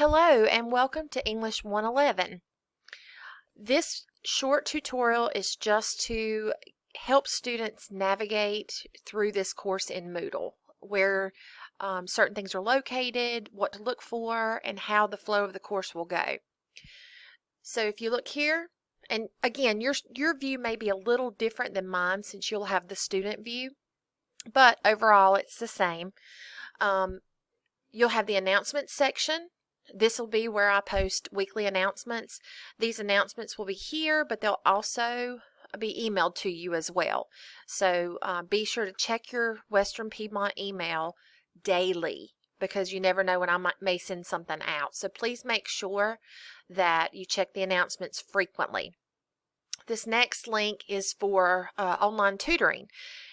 Hello and welcome to English 111. This short tutorial is just to help students navigate through this course in Moodle, where certain things are located, what to look for, and how the flow of the course will go. So if you look here, and again, your view may be a little different than mine since you'll have the student view, but overall it's the same. You'll have the announcements section. This will be where I post weekly announcements. These announcements will be here, but they'll also be emailed to you as well. So be sure to check your Western Piedmont email daily, because you never know when I may send something out. So please make sure that you check the announcements frequently. This next link is for online tutoring.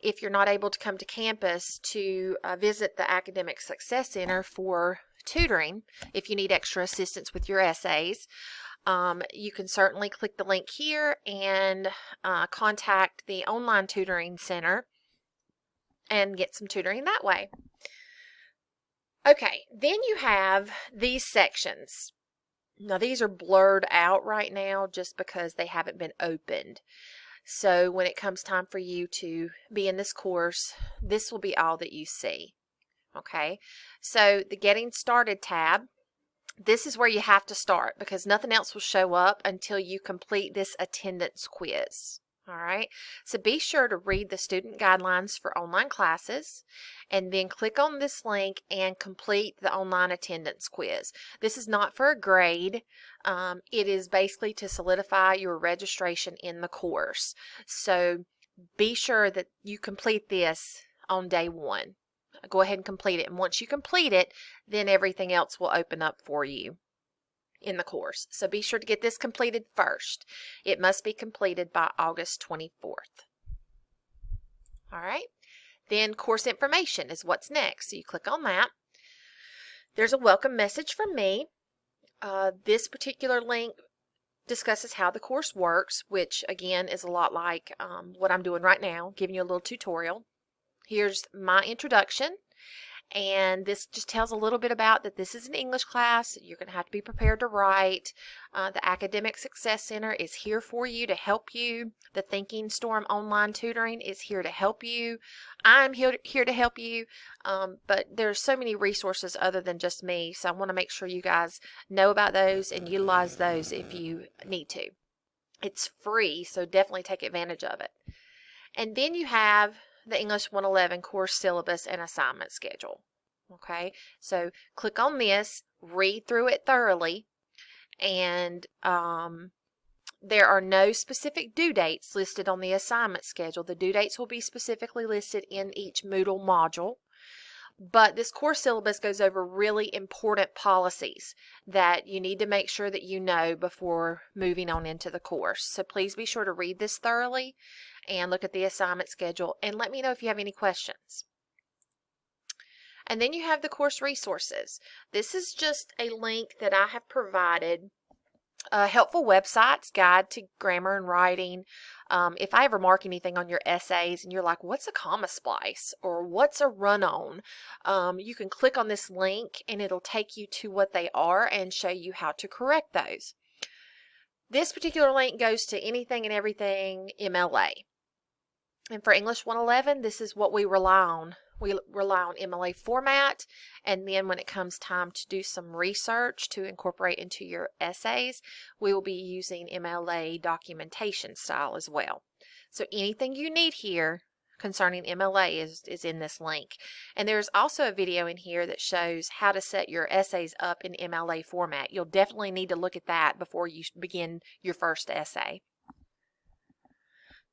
If you're not able to come to campus to visit the Academic Success Center for tutoring, if you need extra assistance with your essays, you can certainly click the link here and contact the online tutoring center and get some tutoring that way. Okay, then you have these sections. Now these are blurred out right now just because they haven't been opened. So when it comes time for you to be in this course, this will be all that you see. Okay, so the Getting Started tab, this is where you have to start because nothing else will show up until you complete this attendance quiz. All right, so be sure to read the student guidelines for online classes and then click on this link and complete the online attendance quiz. This is not for a grade. It is basically to solidify your registration in the course. So be sure that you complete this on day one. Go ahead and complete it. And once you complete it, then everything else will open up for you in the course. So be sure to get this completed first. It must be completed by August 24th. All right. Then course information is what's next. So you click on that. There's a welcome message from me. This particular link discusses how the course works, which again is a lot like what I'm doing right now, giving you a little tutorial. Here's my introduction, and this just tells a little bit about that this is an English class. You're going to have to be prepared to write. The Academic Success Center is here for you to help you. The Thinking Storm Online Tutoring is here to help you. I'm here to help you, but there's so many resources other than just me, so I want to make sure you guys know about those and utilize those if you need to. It's free, so definitely take advantage of it. And then you have the English 111 course syllabus and assignment schedule. Okay, so click on this, read through it thoroughly, and there are no specific due dates listed on the assignment schedule. The due dates will be specifically listed in each Moodle module. But this course syllabus goes over really important policies that you need to make sure that you know before moving on into the course. So please be sure to read this thoroughly and look at the assignment schedule and let me know if you have any questions. And then you have the course resources. This is just a link that I have provided. Helpful websites, guide to grammar and writing. If I ever mark anything on your essays and you're like, what's a comma splice or what's a run-on, you can click on this link and it'll take you to what they are and show you how to correct those. This particular link goes to anything and everything MLA. And for English 111, this is what we rely on. We rely on MLA format, and then when it comes time to do some research to incorporate into your essays, we will be using MLA documentation style as well. So anything you need here concerning MLA is in this link. And there's also a video in here that shows how to set your essays up in MLA format. You'll definitely need to look at that before you begin your first essay.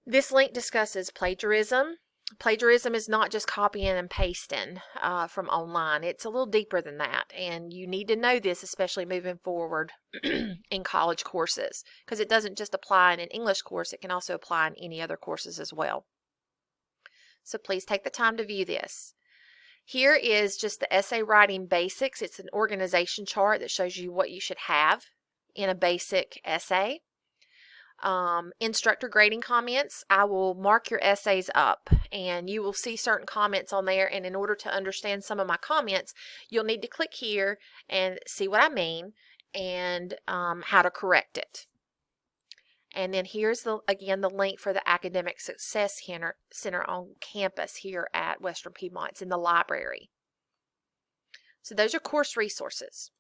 This link discusses plagiarism. Plagiarism is not just copying and pasting from online. It's a little deeper than that, and you need to know this, especially moving forward in college courses, because it doesn't just apply in an English course, it can also apply in any other courses as well. So please take the time to view this. Here is just the essay writing basics. It's an organization chart that shows you what you should have in a basic essay. instructor grading comments, I will mark your essays up, and you will see certain comments on there, and in order to understand some of my comments, you'll need to click here and see what I mean and how to correct it. And then here's again the link for the Academic Success Center on campus here at Western Piedmont. It's in the library. So those are course resources.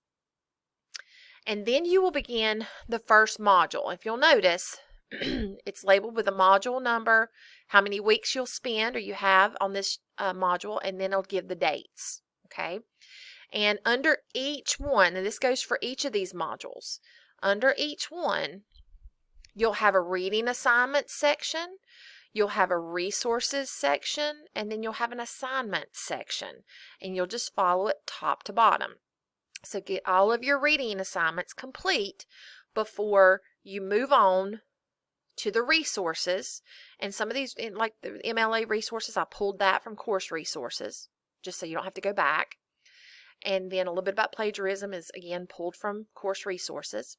And then you will begin the first module. If you'll notice, it's labeled with a module number, how many weeks you'll spend or you have on this module, and then it'll give the dates. Okay. And under each one, and this goes for each of these modules, under each one, you'll have a reading assignment section, you'll have a resources section, and then you'll have an assignment section. And you'll just follow it top to bottom. So get all of your reading assignments complete before you move on to the resources. And some of these, like the MLA resources, I pulled that from course resources, just so you don't have to go back. And then a little bit about plagiarism is, again, pulled from course resources.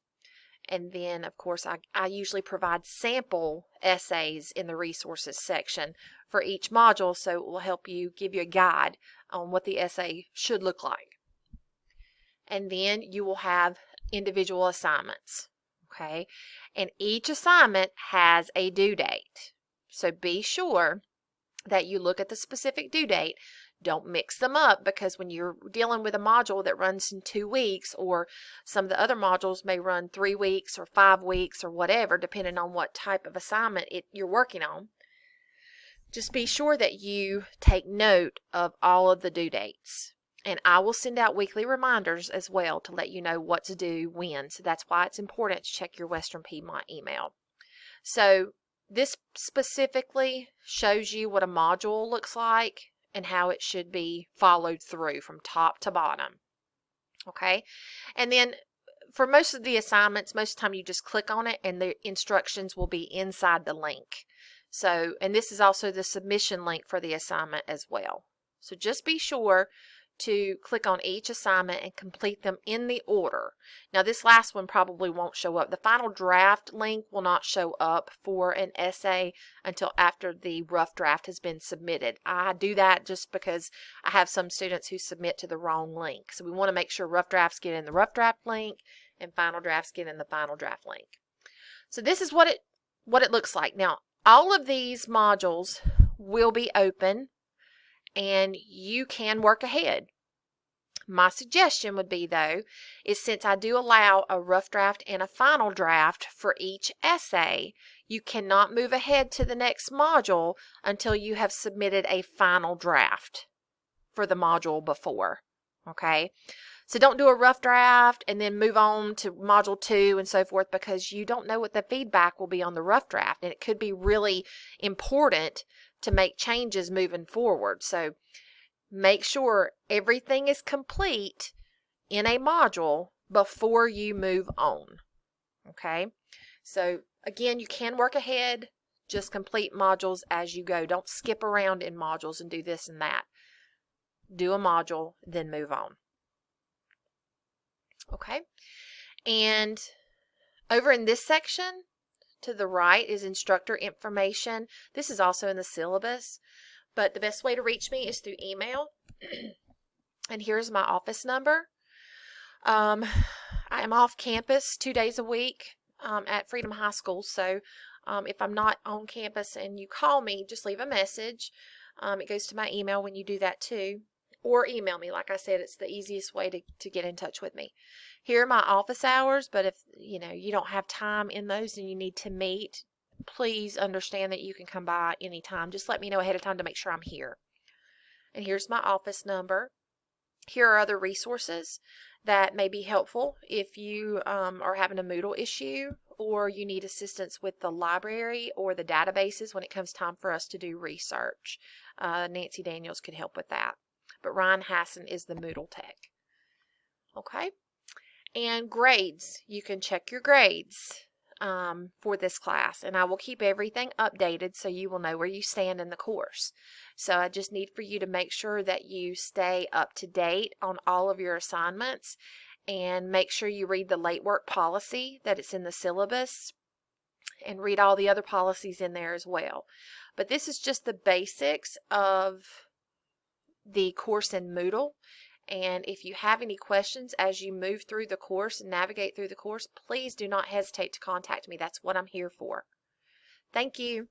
And then, of course, I usually provide sample essays in the resources section for each module, so it will help you, give you a guide on what the essay should look like. And then you will have individual assignments, okay? And each assignment has a due date. So be sure that you look at the specific due date. Don't mix them up, because when you're dealing with a module that runs in 2 weeks, or some of the other modules may run 3 weeks or 5 weeks or whatever, depending on what type of assignment you're working on, just be sure that you take note of all of the due dates. And I will send out weekly reminders as well to let you know what to do when. So that's why it's important to check your Western Piedmont email. So this specifically shows you what a module looks like and how it should be followed through from top to bottom. Okay? And then for most of the assignments, most of the time you just click on it and the instructions will be inside the link. So, and this is also the submission link for the assignment as well. So just be sure to click on each assignment and complete them in the order. Now this last one probably won't show up. The final draft link will not show up for an essay until after the rough draft has been submitted. I do that just because I have some students who submit to the wrong link. So we want to make sure rough drafts get in the rough draft link and final drafts get in the final draft link. So this is what it looks like. Now all of these modules will be open and you can work ahead. My suggestion would be, though, is since I do allow a rough draft and a final draft for each essay, you cannot move ahead to the next module until you have submitted a final draft for the module before. Okay? So don't do a rough draft and then move on to module 2 and so forth, because you don't know what the feedback will be on the rough draft, and it could be really important to make changes moving forward. So make sure everything is complete in a module before you move on. Okay? So again, you can work ahead, just complete modules as you go. Don't skip around in modules and do this and that. Do a module, then move on. Okay? And over in this section to the right is instructor information. This is also in the syllabus, but the best way to reach me is through email. And here's my office number. I am off campus 2 days a week at Freedom High School, so if I'm not on campus and you call me, just leave a message. It goes to my email when you do that too. Or email me. Like I said, it's the easiest way to get in touch with me. Here are my office hours, but if you don't have time in those and you need to meet, please understand that you can come by anytime. Just let me know ahead of time to make sure I'm here. And here's my office number. Here are other resources that may be helpful if you are having a Moodle issue or you need assistance with the library or the databases when it comes time for us to do research. Nancy Daniels could help with that. But Ryan Hassan is the Moodle tech. Okay? And grades. You can check your grades for this class. And I will keep everything updated so you will know where you stand in the course. So I just need for you to make sure that you stay up to date on all of your assignments and make sure you read the late work policy, that it's in the syllabus. and read all the other policies in there as well. But this is just the basics of the course in Moodle. And if you have any questions as you move through the course and navigate through the course, please do not hesitate to contact me. That's what I'm here for. Thank you.